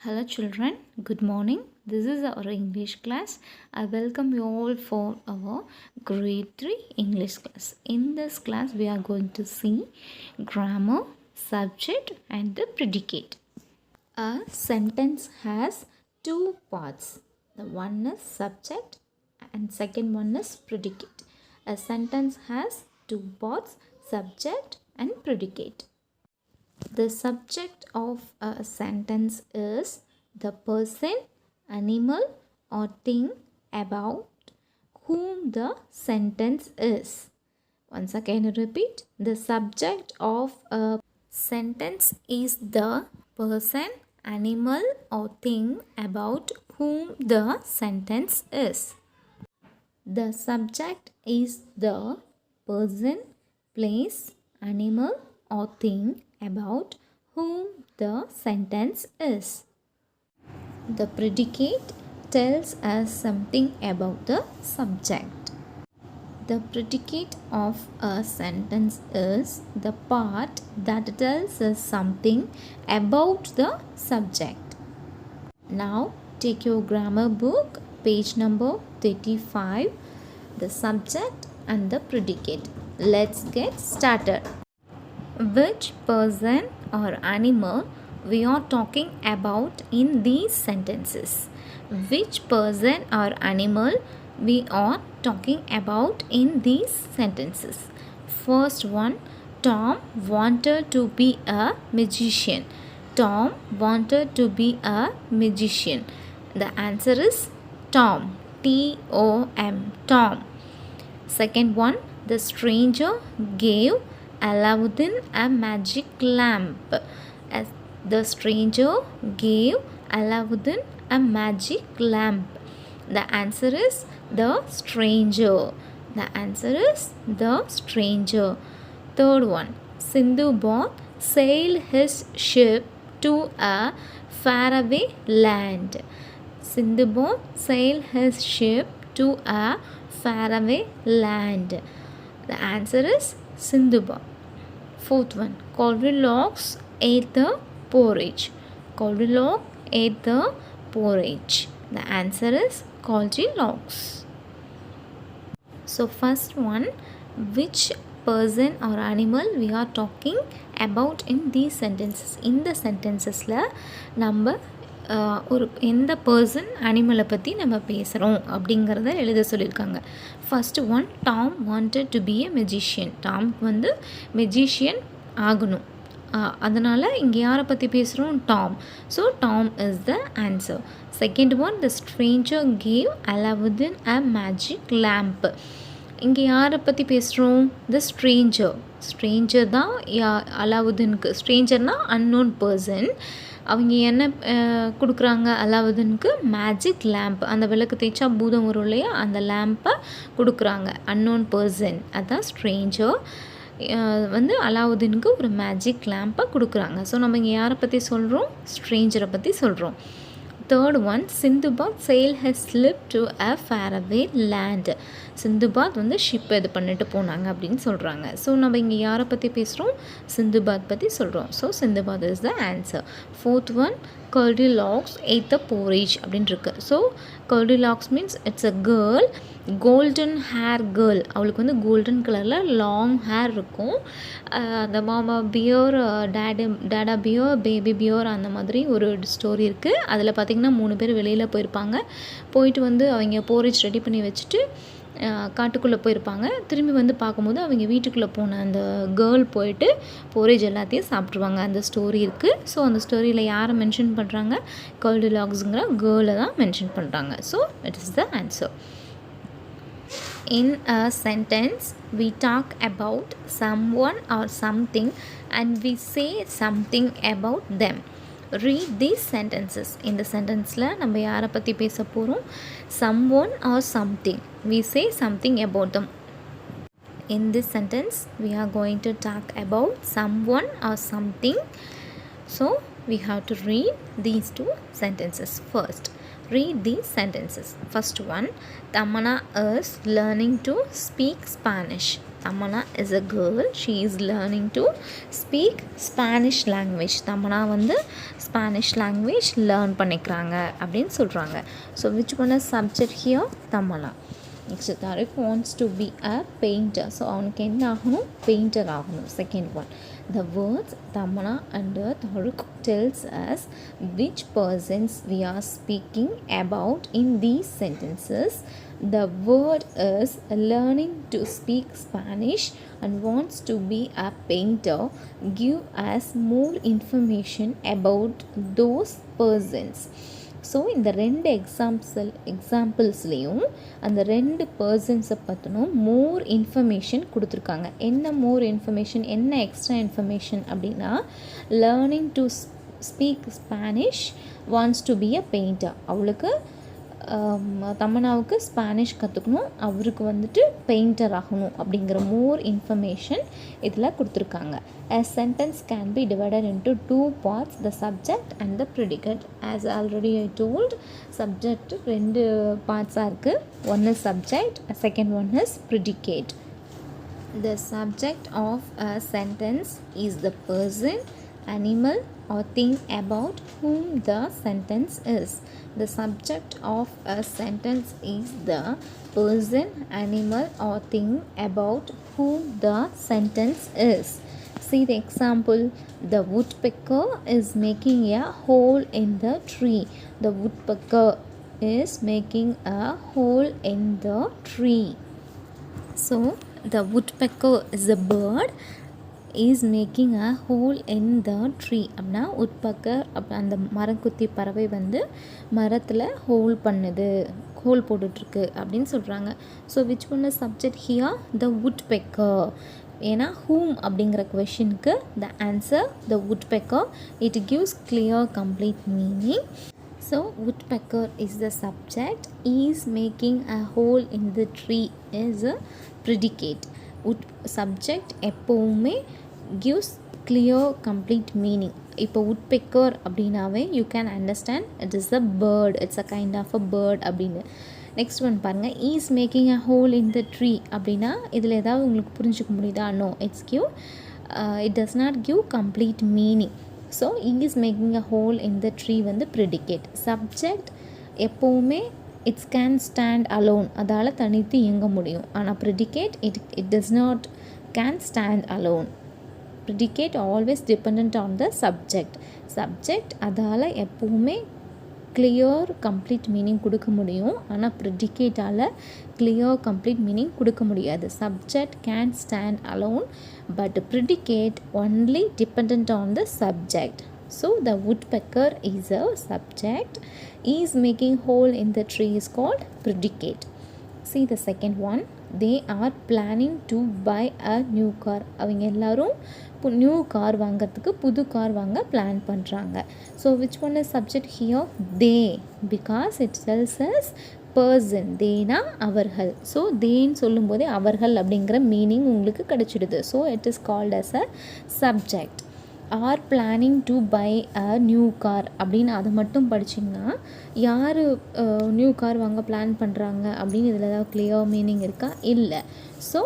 Hello children, good morning. This is our English class. I welcome you all for our grade 3 English class. In this class we are going to see grammar, subject and the predicate. A sentence has two parts. The one is subject and second one is predicate. A sentence has two parts, subject and predicate. The subject of a sentence is the person, animal or thing about whom the sentence is. Once again repeat. The subject of a sentence is the person, animal or thing about whom the sentence is. The subject is the person, place, animal or thing about whom the sentence is. The predicate tells us something about the subject. The predicate of a sentence is the part that tells us something about the subject. Now take your grammar book, page number 35, the subject and the predicate. Let's get started. Which person or animal we are talking about in these sentences? Which person or animal we are talking about in these sentences? First one, Tom wanted to be a magician. Tom wanted to be a magician. The answer is Tom. T-O-M. Tom. Second one, the stranger gave Aladdin a magic lamp. As the stranger gave Aladdin a magic lamp. The answer is the stranger. The answer is the stranger. Third one, Sindbad sailed his ship to a faraway land. Sindbad sailed his ship to a faraway land. The answer is Sindbad. Fourth one, Goldilocks ate the porridge. Goldilocks ate the porridge. The answer is Goldilocks. So first one, which person or animal we are talking about in these sentences? In the sentences நம்ம ஒரு எந்த person அனிமலை பற்றி நம்ம பேசுகிறோம் அப்படிங்கிறத எழுத சொல்லியிருக்காங்க. First one, Tom wanted to be a magician. டாம்க்கு வந்து மெஜிஷியன் ஆகணும். அதனால் இங்கே யாரை பற்றி பேசுகிறோம்? டாம். So Tom is the answer. Second one, the stranger gave Aladdin a magic lamp. இங்கே யாரை பற்றி பேசுகிறோம்? த ஸ்ட்ரேஞ்சர். ஸ்ட்ரேஞ்சர் தான் அலாவுதீனுக்கு. ஸ்ட்ரேஞ்சர்னால் அன்னோன் பர்சன். அவங்க என்ன கொடுக்குறாங்க அலாவுதீனுக்கு? Magic lamp. அந்த விளக்கு தேய்ச்சா பூதம் வரும் இல்லையா, அந்த லேம்பை கொடுக்குறாங்க அன்னோன் பர்சன். அதுதான் ஸ்ட்ரேஞ்சர். வந்து அலாவுதீனுக்கு ஒரு மேஜிக் லேம்பை கொடுக்குறாங்க. ஸோ நம்ம இங்கே யாரை பற்றி சொல்கிறோம்? ஸ்ட்ரேஞ்சரை பற்றி சொல்கிறோம். Third one, Sinbad sailed his ship to a faraway land. Sinbad வந்து ஷிப் இது பண்ணிட்டு போனாங்க அப்படின்னு சொல்கிறாங்க. ஸோ நம்ம இங்கே யாரை பற்றி பேசுகிறோம்? சிந்துபாத் பற்றி சொல்கிறோம். So Sindbad is the answer. Fourth one, Goldilocks ate the porridge அப்படின்னு இருக்கு. So Goldilocks means it's a girl, golden hair girl. அவளுக்கு வந்து கோல்டன் கலரில் லாங் ஹேர் இருக்கும். அந்த mama bear, daddy bear, baby bear, அந்த மாதிரி ஒரு ஸ்டோரி இருக்குது. அதில் பார்த்திங்கன்னா 3 பேர் வெளியில் போயிருப்பாங்க. போயிட்டு வந்து அவங்க போரிஜ் ரெடி பண்ணி வச்சுட்டு காட்டுக்குள்ளே போயிருப்பாங்க. திரும்பி வந்து பார்க்கும்போது அவங்க வீட்டுக்குள்ளே போன அந்த கேர்ள் போயிட்டு போரேஜ் எல்லாத்தையும் சாப்பிட்ருவாங்க. அந்த ஸ்டோரி இருக்குது. ஸோ அந்த ஸ்டோரியில் யாரை மென்ஷன் பண்ணுறாங்க? கோல்டிலாக்ஸுங்கிற கேர்ளை தான் மென்ஷன் பண்ணுறாங்க. So it is the answer. In a sentence, we talk about someone or something and we say something about them. Read these sentences. In the sentence நம்ம யாரை பற்றி பேச போகிறோம்? Someone or something. We say something about them. In this sentence, we are going to talk about someone or something. So, we have to read these 2 sentences first. Read these sentences. First one, Tamana is learning to speak Spanish. Tamana is a girl. She is learning to speak Spanish language. Tamana வந்து Spanish language learn பண்ணிக்கிறாங்க அப்படின்னு சொல்கிறாங்க. So which one is subject here? Tamana. Next Tariq wants to be a painter. So அவனுக்கு என்ன ஆகணும்? Painter ஆகணும். Second one. The words Tamana and Tariq tells us which persons we are speaking about in these sentences. The word is learning to speak Spanish and wants to be a painter. Give us more information about those persons. So இந்த ரெண்டு எக்ஸாம்பிள்ஸ்லேயும் அந்த ரெண்டு பர்சன்ஸை பற்றினும் more information கொடுத்துருக்காங்க. என்ன more information, என்ன extra information அப்படின்னா, learning to speak Spanish wants to be a painter. அவளுக்கு தமனாவுக்கு Spanish கற்றுக்கணும், அவருக்கு வந்துட்டு பெயிண்டர் ஆகணும் அப்படிங்கிற மோர் இன்ஃபர்மேஷன் இதில் கொடுத்துருக்காங்க. A sentence can be divided into two parts, the subject and the predicate. As already I told, subject ரெண்டு பார்ட்ஸாக இருக்குது. One is subject, second one is predicate. The subject of a sentence is the person, animal or thing about whom the sentence is. The subject of a sentence is the person, animal or thing about whom the sentence is. See the example. The woodpecker is making a hole in the tree. The woodpecker is making a hole in the tree. So the woodpecker is a bird is making a hole in the tree. அப்படின்னா woodpecker அந்த மரக்குத்தி பறவை வந்து மரத்தில் whole பண்ணுது, whole போட்டுட்ருக்கு அப்படின்னு சொல்கிறாங்க. So which one is subject here? The woodpecker. ஏன்னா whom அப்படிங்கிற கொஷனுக்கு the answer the woodpecker. It gives clear complete meaning. So woodpecker is the subject. Is making a hole in the tree is a predicate. Subject எப்போவுமே gives clear complete meaning. இப்போ woodpecker அப்படின்னாவே you can understand it is a bird, it's a kind of a bird அப்படின்னு. Next one பாருங்கள், is making a hole in the tree அப்படின்னா இதில் ஏதாவது உங்களுக்கு புரிஞ்சுக்க முடியுதா? No, it does not give complete meaning. So is making a hole in the tree வந்து predicate. Subject எப்போவுமே இட்ஸ் கேன் ஸ்டாண்ட் அலோன், அதால் தனித்து இயங்க முடியும். ஆனால் predicate it does not can stand alone. Predicate always dependent on the subject அதால் எப்போவுமே clear complete meaning கொடுக்க முடியும். ஆனால் ப்ரெடிகேட்டால் கிளியர் கம்ப்ளீட் மீனிங் கொடுக்க முடியாது. Subject can stand alone but predicate only depend on the subject. So the woodpecker is a subject. Is making hole in the tree is called predicate. See the second one. They are planning to buy a new car. அவங்க எல்லாரும் new car வாங்கிறதுக்கு புது car வாங்க plan பண்ணுறாங்க. So which one is subject here? They, because it tells us person. தேனா அவர்கள். So தேன்னு சொல்லும்போதே அவர்கள் அப்படிங்கிற மீனிங் உங்களுக்கு கிடச்சிடுது. So it is called as a subject. Are planning to buy a new car அப்படின்னு அதை மட்டும் படிச்சிங்கன்னா யார் நியூ கார் வாங்க பிளான் பண்ணுறாங்க அப்படின்னு இதில் ஏதாவது கிளியர் மீனிங் இருக்கா? இல்லை. So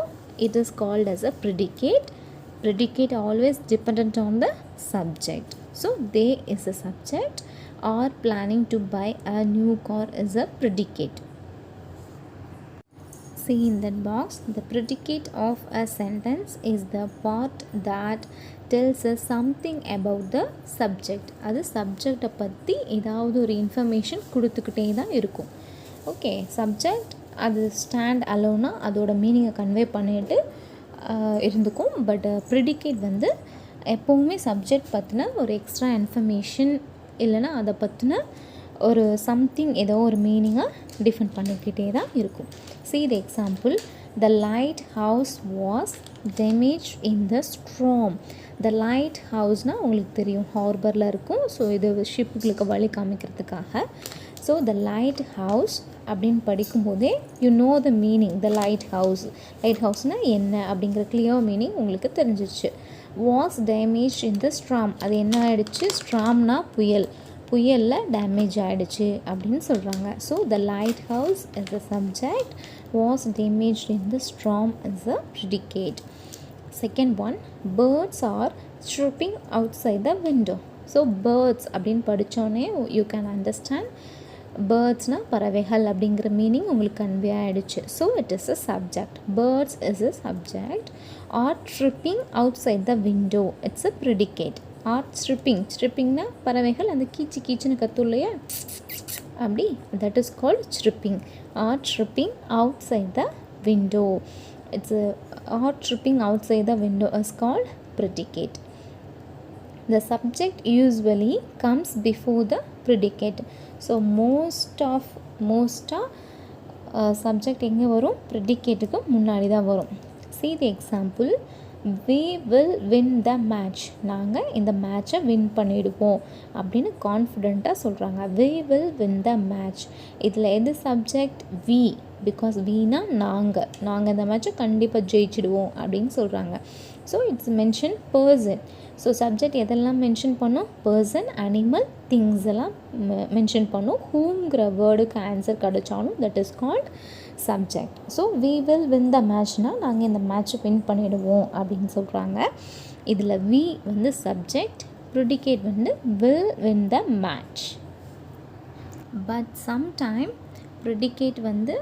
it is called as a predicate. Predicate always dependent on the subject. So they is a subject. Are planning to buy a new car is a predicate. See in that box, the predicate of a sentence is the part that tells us something about the subject. அது சப்ஜெக்டை பற்றி ஏதாவது ஒரு information கொடுத்துக்கிட்டே தான் இருக்கும். Okay, subject அது stand அலோனா அதோட மீனிங்கை கன்வே பண்ணிட்டு இருந்துக்கும். பட் ப்ரெடிகேட் வந்து எப்போவுமே சப்ஜெக்ட் பற்றின ஒரு எக்ஸ்ட்ரா இன்ஃபர்மேஷன் இல்லைனா அதை பற்றின ஒரு சம்திங் ஏதோ ஒரு மீனிங்காக டிஃபைன் பண்ணிக்கிட்டே தான் இருக்கும். See the example. The lighthouse was damaged in the storm. The lighthouse-னால் உங்களுக்கு தெரியும் ஹார்பரில் இருக்கும். ஸோ இது ஷிப்புகளுக்கு வழி காமிக்கிறதுக்காக. ஸோ த லைட் ஹவுஸ் அப்படின்னு படிக்கும்போதே you know the meaning. The light ஹவுஸ்னால் என்ன அப்படிங்கிற கிளியர் மீனிங் உங்களுக்கு தெரிஞ்சிச்சு. வாஸ் டேமேஜ் இன் த ஸ்ட்ராம், அது என்ன ஆகிடுச்சு? ஸ்ட்ராம்னா புயல். புயலில் டேமேஜ் ஆகிடுச்சு அப்படின்னு சொல்கிறாங்க. So the lighthouse is the subject, was damaged in the storm is a predicate. Second one, birds are chirping outside the window. ஸோ பேர்ட்ஸ் அப்படின்னு படித்தோன்னே யூ கேன் அண்டர்ஸ்டாண்ட் பேர்ட்ஸ்னால் பறவைகள் அப்படிங்கிற மீனிங் உங்களுக்கு கன்வே ஆகிடுச்சு. So it is a subject. Birds is a subject. Are tripping outside the window, it's a predicate. Are ட்ரிப்பிங்னா பறவைகள் அந்த கீச்சுன்னு கத்தும் இல்லையா, அப்படி that is called tripping. Are tripping outside the window, it's are tripping outside the window is called predicate. The subject usually comes before the predicate. So most subject எங்கே வரும், predicateக்கு முன்னாடி தான் வரும். See the example, we will win the match. நாங்கள் இந்த மேட்சை win பண்ணிடுவோம் அப்படின்னு கான்ஃபிடெண்ட்டாக சொல்கிறாங்க. we will win the match. இதில் எது சப்ஜெக்ட், we, பிகாஸ் வீனா நாங்கள் இந்த மேட்சை கண்டிப்பாக ஜெயிச்சிடுவோம் அப்படின்னு சொல்கிறாங்க. So it's mention person. So subject எதெல்லாம் மென்ஷன் பண்ணும், பர்சன், அனிமல், திங்ஸ் எல்லாம் மென்ஷன் பண்ணும். ஹூங்கிற வேர்டுக்கு ஆன்சர் கிடைச்சாலும் that is called subject. So we will win the matchனால் நாங்கள் இந்த மேட்ச்சை வின் பண்ணிடுவோம் அப்படின்னு சொல்கிறாங்க. இதில் we வந்து சப்ஜெக்ட், predicate வந்து will win the match. But sometime predicate வந்து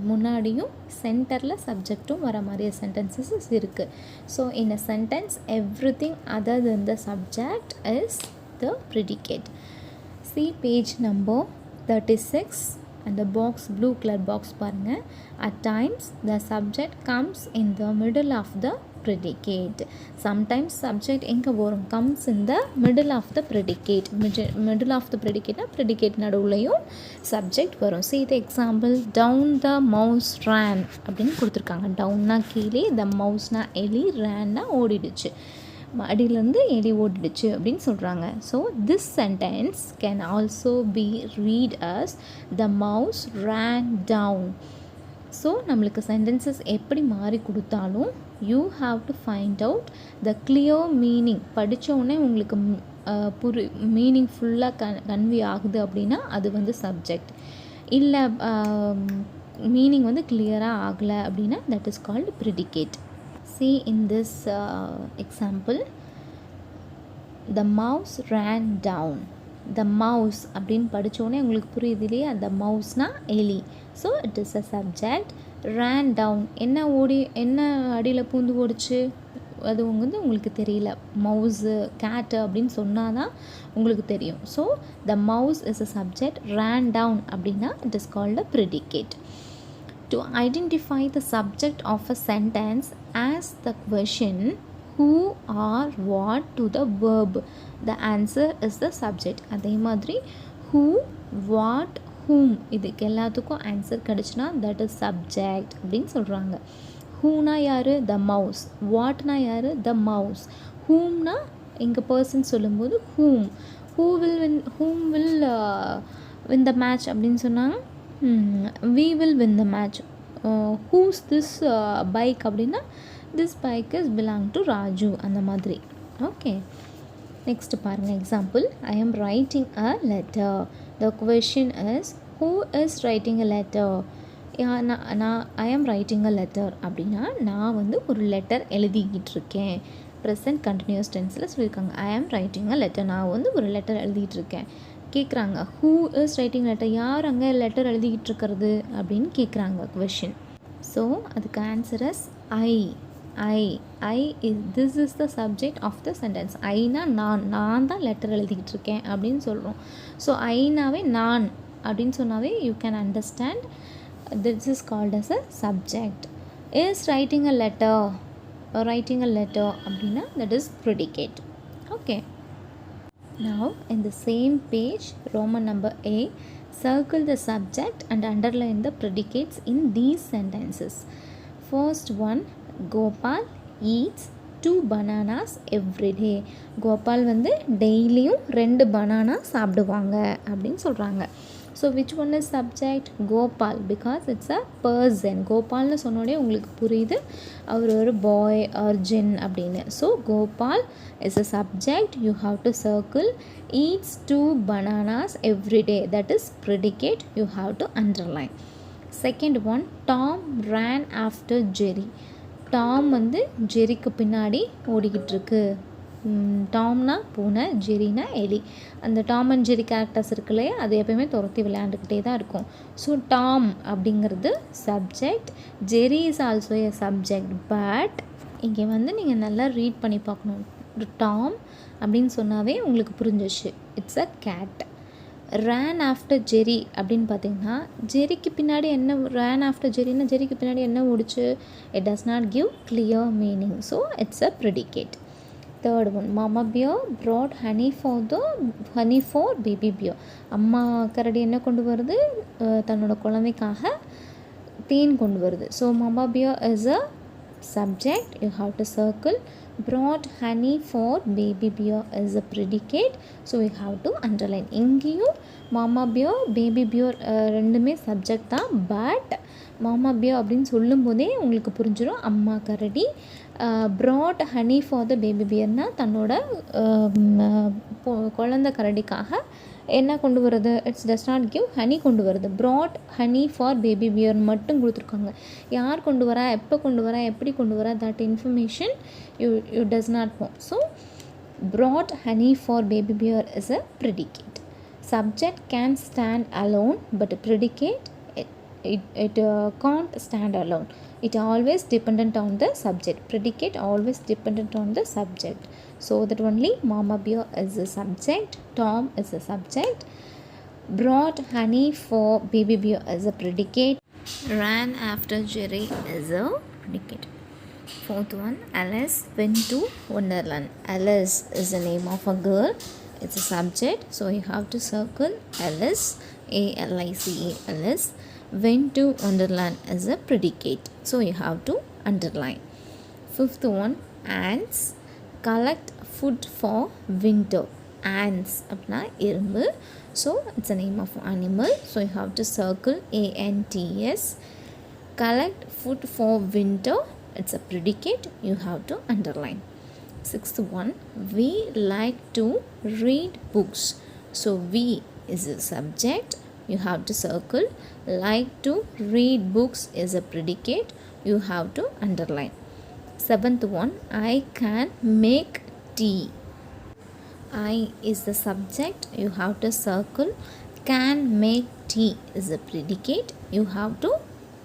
முன்னாடியும் சென்டரில் சப்ஜெக்டும் வர மாதிரியே சென்டென்சஸ் இருக்குது. So in a sentence everything other then the subject is the predicate. See page number 36 and the box, blue color box பாருங்கள். At times the subject comes in the middle of the predicate. Sometimes subject எங்கே வரும், comes in the middle of the predicate. middle of the predicate predicate நடுவுலையும் subject வரும். See the example, down the mouse ran அப்படின்னு கொடுத்துருக்காங்க. டவுன்னா கீழே, the mouseனா எலி, ranனா ஓடிடுச்சு, அடியிலேருந்து எலி ஓடிடுச்சு அப்படின்னு சொல்கிறாங்க. So this sentence can also be read as the mouse ran down. So நம்மளுக்கு சென்டென்சஸ் எப்படி மாறி கொடுத்தாலும் you have to find out the clear meaning. படித்தோடனே உங்களுக்கு மீனிங் ஃபுல்லாக கன்வே ஆகுது அப்படின்னா அது வந்து சப்ஜெக்ட். இல்லை மீனிங் வந்து கிளியராக ஆகலை அப்படின்னா that is called predicate. See in this example, the mouse ran down. The mouse அப்படின்னு படித்தோடனே உங்களுக்கு புரியுது இல்லையா, the mouseனா எலி. So it is a subject. ran down என்ன அடியில் பூந்து ஓடிச்சு, அது வந்து உங்களுக்கு தெரியல. மவுஸு, கேட்டு அப்படின்னு சொன்னால் தான் உங்களுக்கு தெரியும். So the mouse is a subject, ran down அப்படின்னா it is called a predicate. To identify the subject of a sentence, ask the question who or what to the verb. The answer is the subject. அதே மாதிரி who, what, whom இதுக்கு எல்லாத்துக்கும் answer கிடச்சுன்னா that is subject அப்படின்னு சொல்கிறாங்க. ஹூனா யார், த mouse. வாட்னா யார், த mouse. ஹூம்னா இங்கே person சொல்லும்போது ஹூம். whom will win the match அப்படின்னு சொன்னாங்க. we will win the match. who's this bike அப்படின்னா this bike is belong to Raju அந்த மாதிரி. ஓகே, நெக்ஸ்ட் பாருங்கள் example. I am writing a letter. The question is who is writing a letter? I am writing a letter அப்படின்னா நான் வந்து ஒரு letter எழுதிக்கிட்டு இருக்கேன். ப்ரெசன்ட் கண்டினியூஸ் டென்ஸில் சொல்லியிருக்காங்க. I am writing a letter. நான் வந்து ஒரு லெட்டர் எழுதிட்டு இருக்கேன். கேட்குறாங்க ஹூ இஸ் ரைட்டிங் லெட்டர், யார் அங்கே லெட்டர் எழுதிக்கிட்டு இருக்கிறது அப்படின்னு கேட்குறாங்க கொஷின். ஸோ அதுக்கு answer is I is this is the subject of the sentence. ஐனா நான் தான் லெட்டர் எழுதிக்கிட்டு இருக்கேன் அப்படின்னு சொல்கிறோம். ஸோ ஐனாவே நான் அப்படின்னு சொன்னாவே you can understand this is called as a subject. Is writing a letter அப்படின்னா that is predicate. Okay, now in the same page, Roman number A, circle the subject and underline the predicates in these sentences. First one, Gopal eats 2 bananas every day. Gopal வந்து டெய்லியும் 2 banana சாப்பிடுவாங்க அப்படின்னு சொல்கிறாங்க. So which one is subject? Gopal, because it's a person. Gopalனு சொன்னோடே உங்களுக்கு புரியுது அவர் ஒரு boy or jinn அப்படின்னு. So Gopal is a subject. You have to circle. Eats 2 bananas every day. That is predicate. You have to underline. Second one, Tom ran after Jerry. Tom வந்து ஜெரிக்கு பின்னாடி ஓடிக்கிட்டு இருக்கு. டாம்னா பூனை, ஜெரினா எலி. அந்த டாம் அண்ட் ஜெரி கேரக்டர்ஸ் இருக்கு இல்லையா, அது எப்பயுமே துரத்தி விளையாண்டுக்கிட்டே தான் இருக்கும். ஸோ டாம் அப்படிங்கிறது subject, Jerry is also a subject. But இங்கே வந்து நீங்கள் நல்லா ரீட் பண்ணி பார்க்கணும். டாம் அப்படின்னு சொன்னாவே உங்களுக்கு புரிஞ்சிச்சு, இட்ஸ் அ கேட். ரேன் ஆஃப்டர் ஜெரி அப்படின்னு பார்த்தீங்கன்னா ஜெரிக்கு பின்னாடி என்ன, ரேன் ஆஃப்டர் ஜெரின்னா ஜெரிக்கு பின்னாடி என்ன ஓடிச்சு? It does not give clear meaning. So it's a predicate. Third one, mama bear brought honey for baby bear. அம்மா கரடி என்ன கொண்டு வருது? தன்னோட குழந்தைக்காக தேன் கொண்டு வருது. So mama bear is a subject. You have to circle. Brought honey for baby bear is a predicate. So we have to underline. இங்கேயும் மாமா பியர் பேபி பியர் ரெண்டுமே சப்ஜெக்ட் தான். பட் மாமா பியர் அப்படின்னு சொல்லும் போதே உங்களுக்கு புரிஞ்சிடும் அம்மா கரடி. brought honey for the baby bearனால் தன்னோட குழந்தை கரடிக்காக என்ன கொண்டு வருது? It's does not give honey கொண்டு வருது. brought honey for baby bear மட்டும் கொடுத்துருக்காங்க. யார் கொண்டு வரா, எப்போ கொண்டு வரா, எப்படி கொண்டு வரா, that information you does not know. So brought honey for baby bear is a predicate. Subject can stand alone, but predicate it can't stand alone. It always dependent on the subject. Predicate always dependent on the subject. So that only mama bear is a subject, Tom is a subject, brought honey for baby bear is a predicate, ran after Jerry is a predicate. Fourth one, Alice went to Wonderland. Alice is the name of a girl. It's a subject, so you have to circle Alice, A-L-I-C-E, Alice. Went to Wonderland is a predicate, so you have to underline. Fifth one, ants collect food for winter. Ants அப்படின்னா எறும்பு. So it's a name of animal, so you have to circle A-N-T-S. Collect food for winter, it's a predicate, you have to underline. Sixth one, we like to read books. So we is a subject, you have to circle. Like to read books is a predicate, you have to underline. Seventh one, I can make tea. I is the subject, you have to circle. Can make tea is a predicate, you have to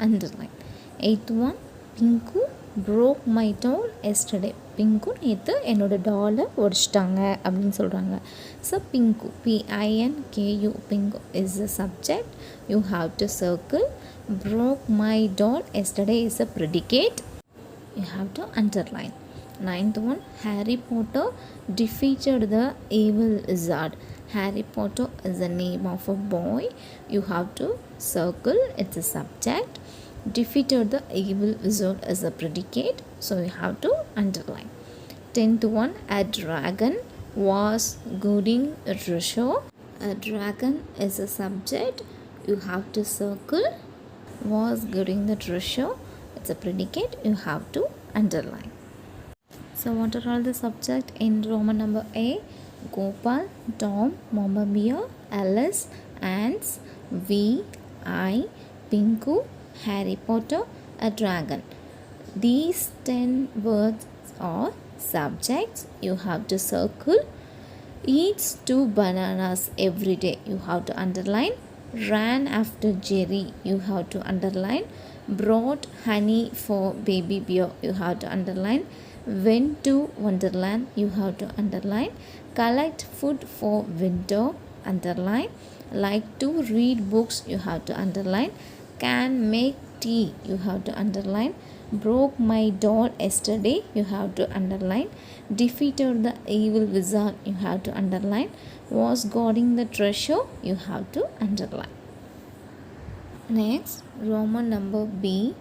underline. Eighth one, Pinku broke my doll yesterday. Pink நேற்று என்னோடய டாலை உடைச்சிட்டாங்க அப்படின்னு சொல்கிறாங்க. So pink, P-I-N-K-U, pink is a subject, you have to circle. broke my doll yesterday is a predicate, you have to underline. Ninth one, Harry Potter defeated the evil wizard. Harry Potter is the name of a boy, you have to circle, it's a subject. Defeated the evil wizard as a predicate, so you have to underline. 10th one, a dragon was guarding a treasure. A dragon is a subject, you have to circle. Was guarding the treasure, it's a predicate, you have to underline. So what are all the subject in Roman number A? Gopal, Tom, Mama Bear, Alice, ants, we, I, Pinku, Harry Potter, a dragon. These 10 words are subjects, you have to circle. Eats 2 bananas every day, you have to underline. Ran after Jerry, you have to underline. Brought honey for baby bear, you have to underline. Went to Wonderland, you have to underline. Collect food for winter, underline. Like to read books, you have to underline. Can make tea, you have to underline. Broke my doll yesterday, you have to underline. Defeated the evil wizard, you have to underline. Was guarding the treasure, you have to underline. Next, Roman number B,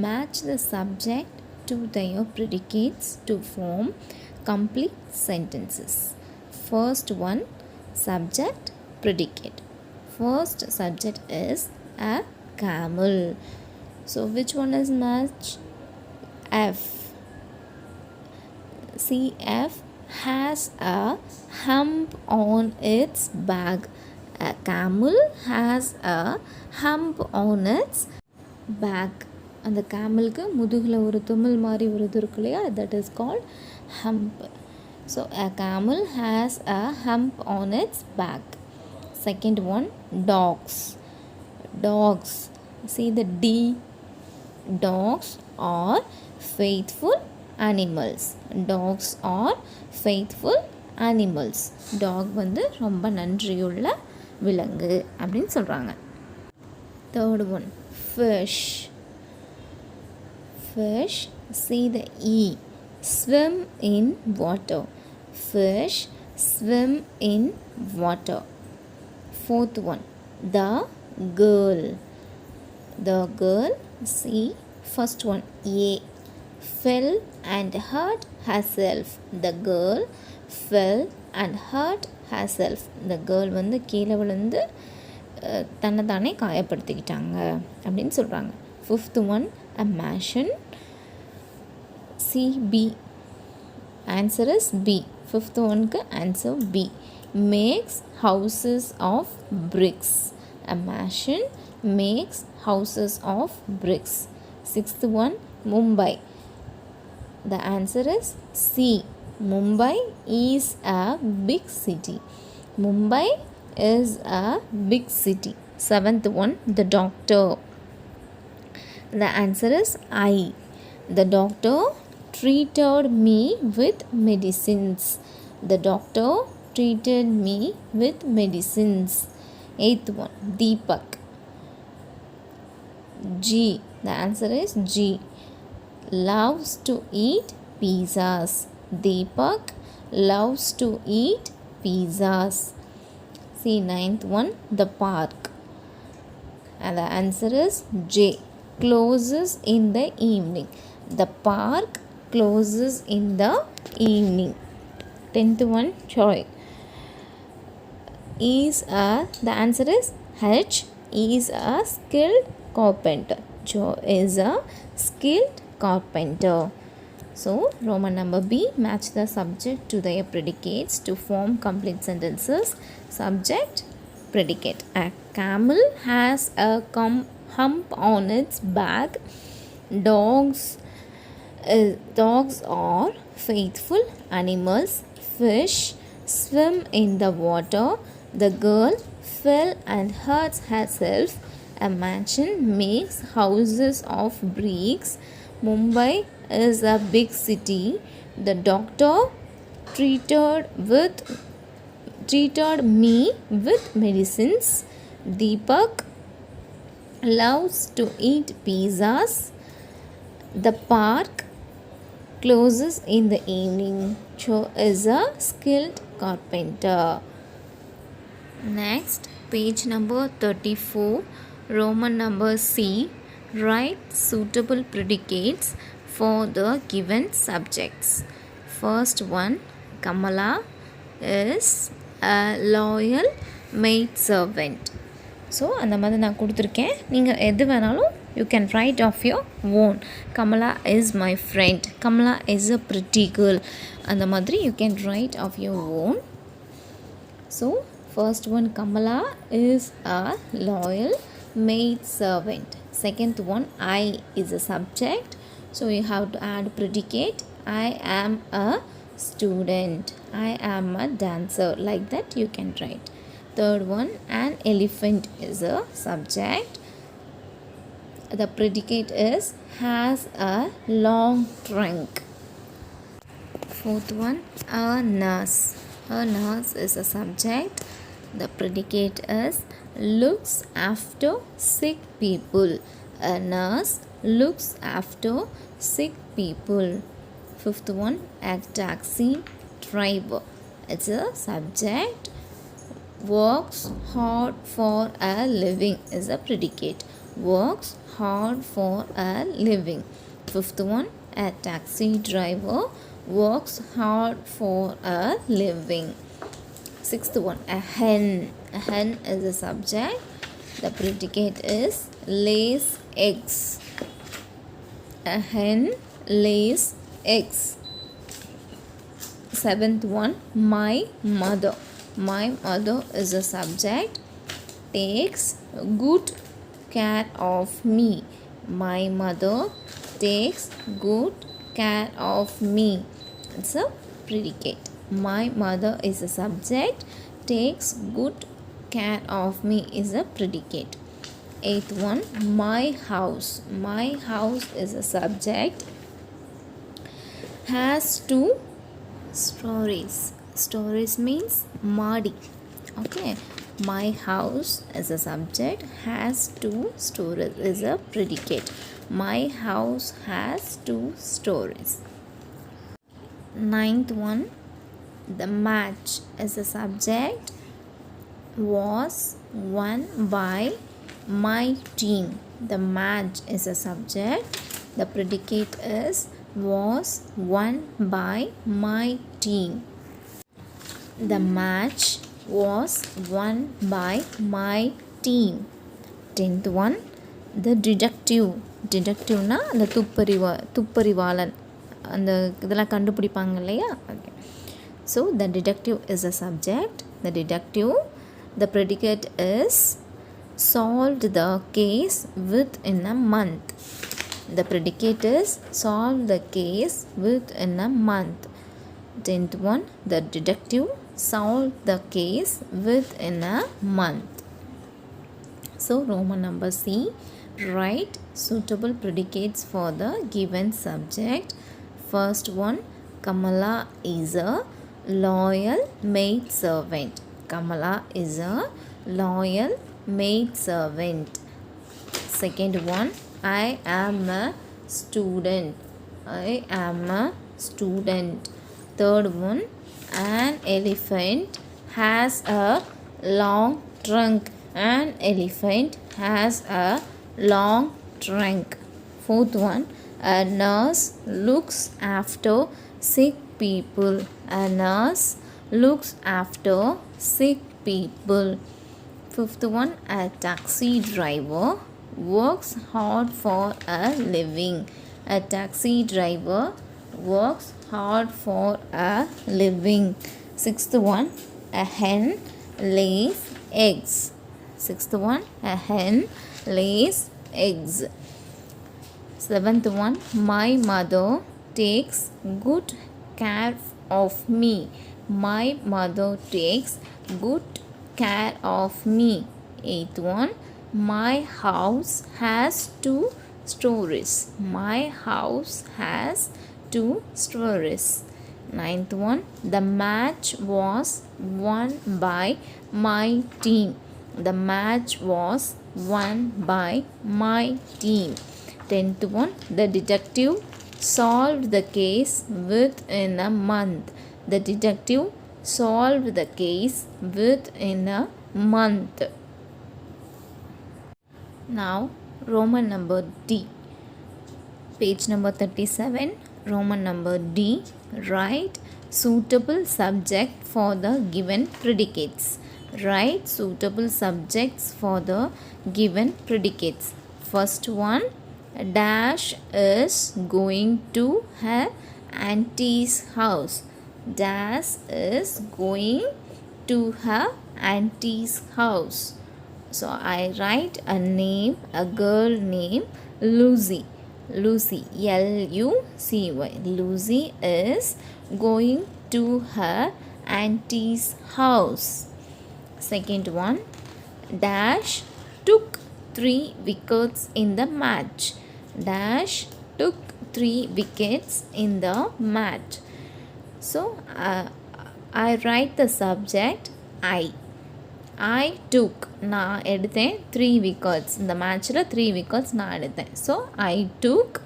match the subject to their predicates to form complete sentences. First one, subject, predicate. first subject is a camel. So which one is match? F. CF has a hump on its back. A camel has a hump on its back. அந்த கேமலுக்கு முதுகில் ஒரு தும்மல் மாதிரி ஒரு இது இருக்கு இல்லையா, that is called hump. So a camel has a hump on its back. Second one, dogs. Dogs. See the D. Dogs are faithful animals. Dogs are faithful animals. Dog வந்து ரொம்ப நன்றியுள்ள விலங்கு அப்படின்னு சொல்கிறாங்க. Third one, fish. Fish, see the E, swim in water. Fish swim in water. Fourth one, the girl. The girl, see first one A, fell and hurt herself. The girl fell and hurt herself. The girl வந்து கீழே விழுந்து தன்னை தானே காயப்படுத்திக்கிட்டாங்க அப்படின்னு சொல்கிறாங்க. Fifth one, a mansion. CB, answer is B. Fifth one க்கு answer B. Makes houses of bricks. A mansion makes houses of bricks. Sixth one, Mumbai. The answer is C. Mumbai is a big city. Mumbai is a big city. Seventh one, the doctor. The answer is I. The doctor treated me with medicines. The doctor treated me with medicines. Eighth one, Deepak. G. The answer is G. Loves to eat pizzas. Deepak loves to eat pizzas. See ninth one, the park. And the answer is J. Closes in the evening. The park closes in the evening. 10th one, Choi. The answer is H. Is a skilled carpenter. Joe is a skilled carpenter. So Roman number B, match the subject to their predicates to form complete sentences. Subject, predicate. A camel has a hump on its back. Dogs are faithful animals. Fish swim in the water. The girl fell and hurts herself. A mansion makes houses of bricks. Mumbai is a big city. The doctor treated me with medicines. Deepak loves to eat pizzas. The park closes in the evening. Cho is a skilled carpenter. Next, page number 34, Roman number C. Write suitable predicates for the given subjects. First one, Kamala is a loyal maid servant. So அந்த மாதிரி நான் கொடுத்துருக்கேன். நீங்கள் எது வேணாலும் you can write of your own. Kamala is my friend. Kamala is a pretty girl. அந்த மாதிரி you can write of your own. So first one, Kamala is a loyal maid servant. Second one, I is a subject. So you have to add predicate. I am a student. I am a dancer. Like that you can write. Third one, an elephant is a subject. The predicate is has a long trunk. Fourth one, a nurse. A nurse is a subject. The predicate is looks after sick people. A nurse looks after sick people. Fifth one, a taxi driver. It's a subject. Works hard for a living is a predicate. Works hard for a living. Fifth one, a taxi driver works hard for a living. Sixth one, a hen. A hen is a subject. The predicate is lays eggs. A hen lays eggs. Seventh one, my mother. My mother is a subject. Takes good care of me. My mother takes good care of me. It's a predicate. My mother is a subject. Takes good care of me is a predicate. Eighth one, my house. My house is a subject. Has two stories. Stories means Madi. Okay. My house is a subject. Has two stories is a predicate. My house has two stories. Ninth one, the match is a subject. Was won by my team. The match is a subject. The predicate is was won by my team. The match was won by my team. 10th one, the detective. Detectiveனா அந்த துப்பறிவாளன் அந்த இதெல்லாம் கண்டுபிடிப்பாங்க இல்லையா. Okay. So the detective is a subject. The detective, the predicate is solved the case within a month. The predicate is solved the case within a month. 10th one, the detective solved the case within a month. So Roman number C, write suitable predicates for the given subject. First one, Kamala is a loyal maid servant. Kamala is a loyal maid servant. Second one, I am a student. I am a student. Third one, an elephant has a long trunk. An elephant has a long trunk. Fourth one, a nurse looks after sick people. A nurse looks after sick people. Fifth one, a taxi driver works hard for a living. A taxi driver works hard for a living. Sixth one, a hen lays eggs. Sixth one, a hen lays eggs. Seventh one, my mother takes good care of me. My mother takes good care of me. Eighth one, my house has two stories. My house has two stories. Ninth one, the match was won by my team. The match was won by my team. 10th one, the detective solved the case within a month. The detective solved the case within a month. Now Roman number D, page number 37. Roman number D, write suitable subject for the given predicates. Write suitable subjects for the given predicates. First one, Dash is going to her auntie's house. Dash is going to her auntie's house. So I write a name, a girl name, Lucy. Lucy, L-U-C-Y. Lucy is going to her auntie's house. Second one, Dash took 3 wickets in the match. Dash took 3 wickets in the match. So I write the subject I took, நான் எடுத்தேன் 3 wickets. இந்த மேட்ச்சில் 3 wickets நான் எடுத்தேன். So I took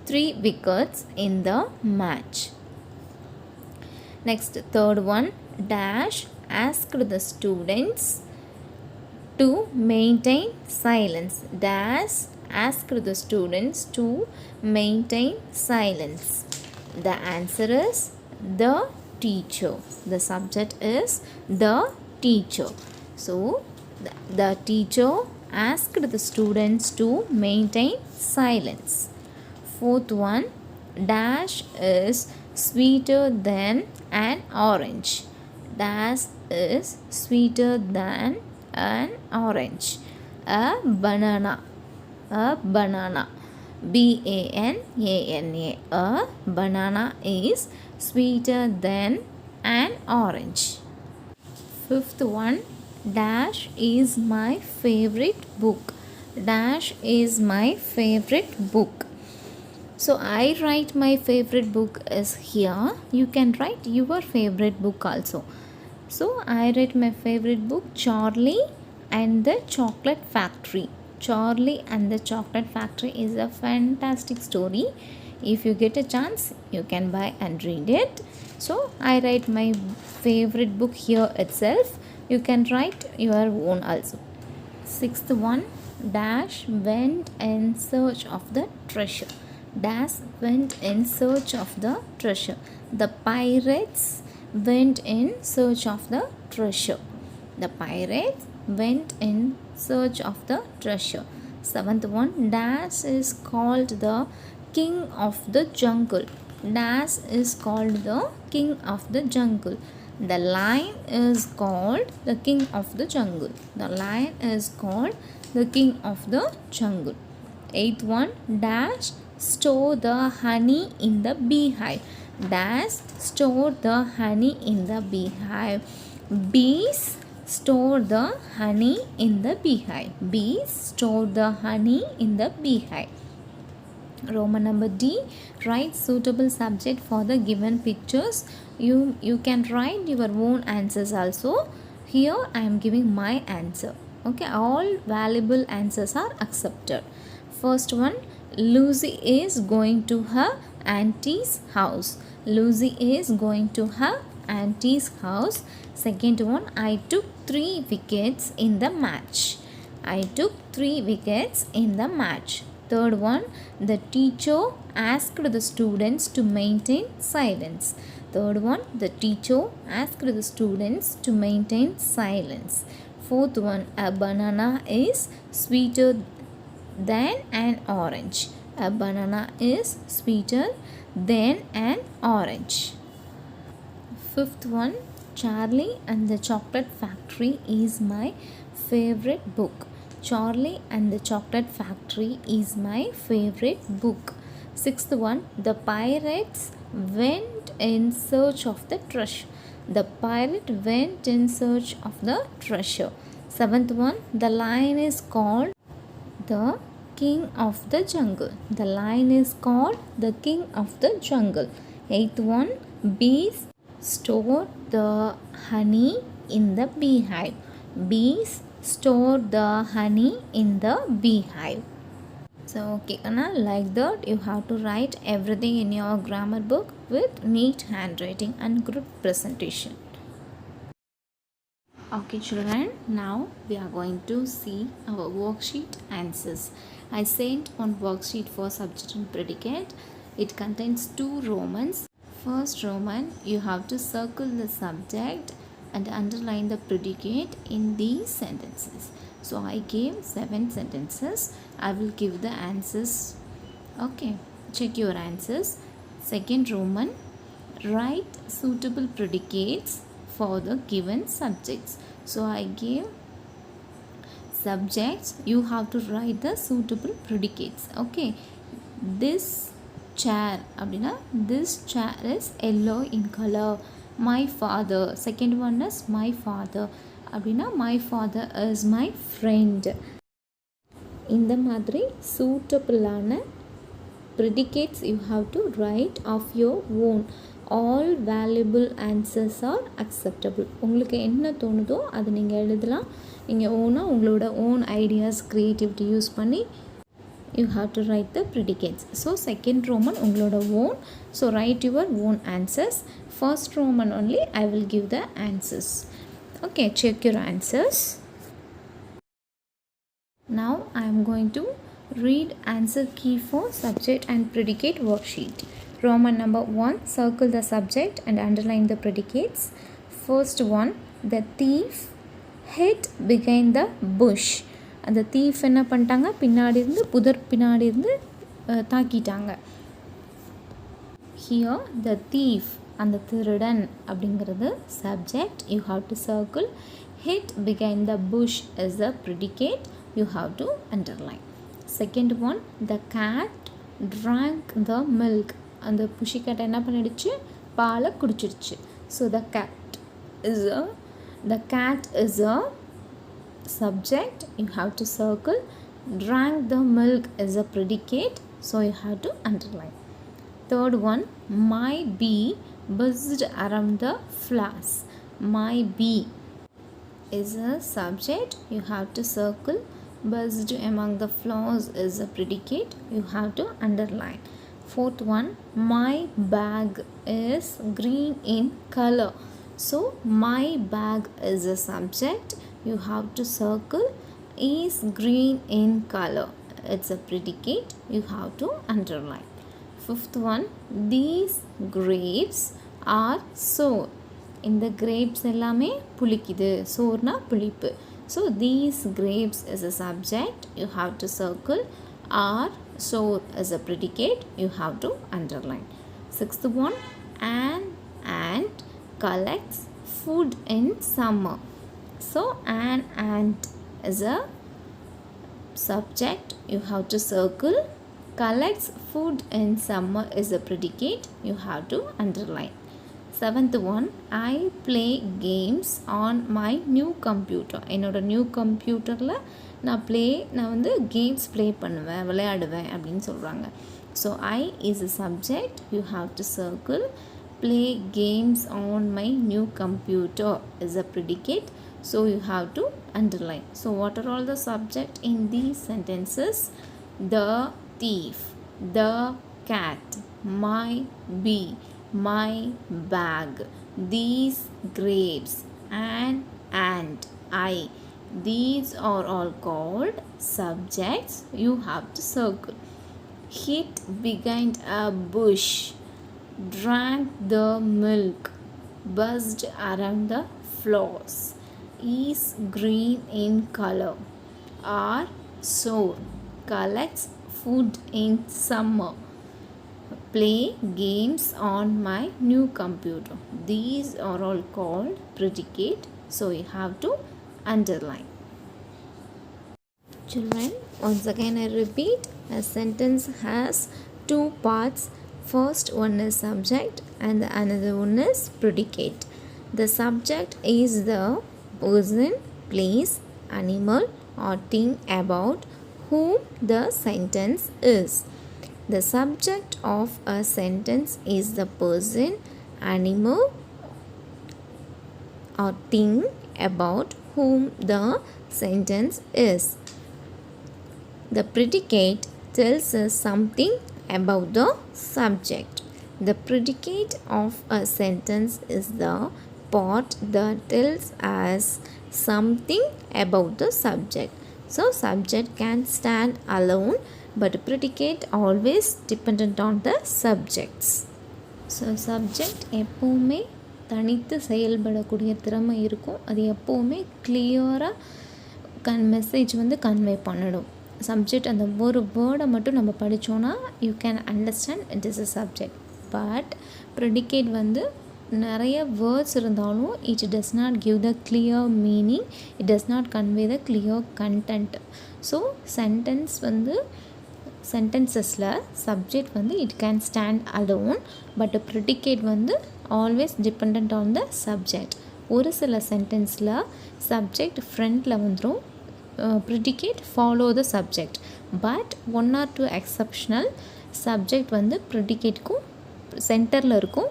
3 wickets in the match. Next, third one, Dash asked the students to maintain silence. Dash asked the students to maintain silence. The answer is the teacher. The subject is the teacher. So the teacher asked the students to maintain silence. Fourth one, dash is sweeter than an orange. Dash is sweeter than an orange. A banana. A banana. B-A-N-A-N-A. A banana is sweeter than an orange. Fifth one, dash is my favorite book. Dash is my favorite book. So I write my favorite book is here. You can write your favorite book also. So I write my favorite book, Charlie and the Chocolate Factory. Charlie and the Chocolate Factory is a fantastic story. If you get a chance, you can buy and read it. So I write my favorite book here itself. You can write your own also. Sixth one, dash went in search of the treasure. Dash went in search of the treasure. The pirates went in search of the treasure. The pirates went in search of the treasure. Seventh one, dash is called the king of the jungle. Dash is called the king of the jungle. The lion is called the king of the jungle. The lion is called the king of the jungle. Eighth one, dash store the honey in the beehive. Dash store the honey in the beehive. Bees store the honey in the beehive. Bees store the honey in the beehive. Roman number D, write suitable subject for the given pictures. You can write your own answers also. Here I am giving my answer. Okay, all valuable answers are accepted. First one, Lucy is going to her auntie's house. Lucy is going to her auntie's house. Second one, I took 3 wickets in the match. I took 3 wickets in the match. Third one, the teacher asked the students to maintain silence. Third one, the teacher asked the students to maintain silence. Fourth one, a banana is sweeter than an orange. A banana is sweeter than an orange. Fifth one, Charlie and the Chocolate Factory is my favorite book. Charlie and the Chocolate Factory is my favorite book. Sixth one, the pirates went in search of the treasure. The pirate went in search of the treasure. Seventh one, the lion is called the king of the jungle. The lion is called the king of the jungle. Eighth one, bees store the honey in the beehive. Bees store the honey in the beehive. So okay, like that you have to write everything in your grammar book with neat handwriting and group presentation. Okay children, now we are going to see our worksheet answers. I sent one worksheet for subject and predicate. It contains 2 Romans. First Roman, you have to circle the subject and underline the predicate in these sentences. So I gave 7 sentences. I will give the answers. Okay, check your answers. Second Roman, write suitable predicates for the given subjects. So I gave subjects, you have to write the suitable predicates. Okay, this chair அப்படினா this chair is yellow in color. My father, second one is my father அப்படினா my father is my friend. இந்த மாதிரி suitable-ஆன predicates you have to write of your own. All valuable answers are acceptable. உங்களுக்கு என்ன தோணுதோ அது நீங்கள் எழுதலாம். நீங்கள் ஓனாக உங்களோட own ideas, creativity யூஸ் பண்ணி you have to write the predicates. So second Roman உங்களோட own. So write your own answers. First Roman only I will give the answers. Okay, check your answers. Now I am going to read answer key for subject and predicate worksheet. Roman number 1, circle the subject and underline the predicates. First one, the thief hid behind the bush. அந்த thief என்ன பண்ணிட்டாங்க, பின்னாடி இருந்து புதர் பின்னாடி இருந்து தாக்கிட்டாங்க. Here the thief, அந்த திருடன் அப்படிங்கிறது subject, you have to circle. Hid behind the bush is the predicate, you have to underline. Second one, the cat drank the milk. அந்த pussycat என்ன பண்ணிடுச்சு, பாலை குடிச்சிடுச்சு. So the cat is a subject, you have to circle. Drank the milk is a predicate, so you have to underline. Third one, my bee buzzed around the flowers. My bee is a subject, you have to circle. Buzzed among the flowers is a predicate, you have to underline. Fourth one, my bag is green in color. So my bag is a subject, you have to circle. Is green in color, it's a predicate, you have to underline. Fifth one, these grapes are sour. இந்த grapes எல்லாமே புளிக்குது, sourனா புளிப்பு. So these grapes is a subject, you have to circle. Are sour as a predicate, you have to underline. Sixth one, an ant collects food in summer. So an ant is a subject, you have to circle. Collects food in summer is a predicate, you have to underline. Seventh one, I play games on my new computer. என்னோட new கம்ப்யூட்டரில் நான் வந்து games play பண்ணுவேன், விளையாடுவேன் அப்படின்னு சொல்கிறாங்க. So I is a subject, you have to circle. Play games on my new computer is a predicate, so you have to underline. So what are all the subject in these sentences? The thief, the cat, my bee, my bag, these grapes, an ant, I. These are all called subjects, you have to circle. Hid behind a bush, drank the milk, buzzed around the flowers, is green in color, are sour, collects food in summer, play games on my new computer. These are all called predicate, so you have to underline. Children, once again I repeat, a sentence has two parts. First one is subject and another one is predicate. The subject is the person, place, animal or thing about whom the sentence is. The subject of a sentence is the person, animal or thing about whom the sentence is. The predicate tells us something about the subject. The predicate of a sentence is the part that tells us something about the subject. So subject can stand alone, but predicate always dependent on the subjects. So subject எப்போவுமே தனித்து செயல்படக்கூடிய திறமை இருக்கும். அது எப்போவுமே கிளியராக message வந்து convey பண்ணிடும். சப்ஜெக்ட் அந்த ஒரு வேர்டை மட்டும் நம்ம படித்தோன்னா you can understand it is a subject. But predicate வந்து நிறைய வேர்ட்ஸ் இருந்தாலும் it does not give the clear meaning, it does not convey the clear content. So சென்டென்சஸில் சப்ஜெக்ட் வந்து it can stand alone, but predicate வந்து always depend on the subject. ஒரு சில சென்டென்ஸில் subject ஃப்ரண்ட்டில் வந்துடும், predicate follow the subject, but one or two exceptional subject வந்து predicateக்கும் சென்டரில் இருக்கும்,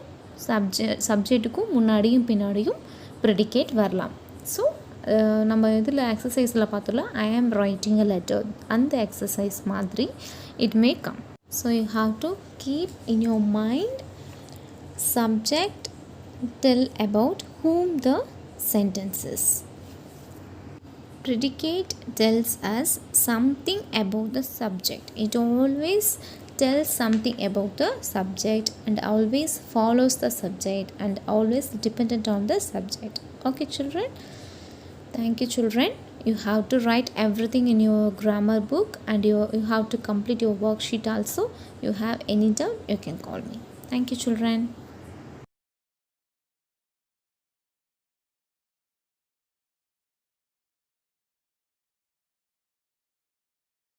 சப்ஜெக்ட்டுக்கும் முன்னாடியும் பின்னாடியும் predicate வரலாம். ஸோ நம்ம இதில் எக்ஸசைஸில் பார்த்தோம்ல ஐ ஆம் ரைட்டிங் அ லெட்டர், அந்த எக்ஸசைஸ் மாதிரி it may come. So you have to keep in your mind subject tell about whom the sentence is. Predicate tells us something about the subject. It always tells something about the subject and always follows the subject and always dependent on the subject. Okay children, Thank you, children. You have to write everything in your grammar book, and you have to complete your worksheet also. You have any doubt, you can call me. Thank you, children.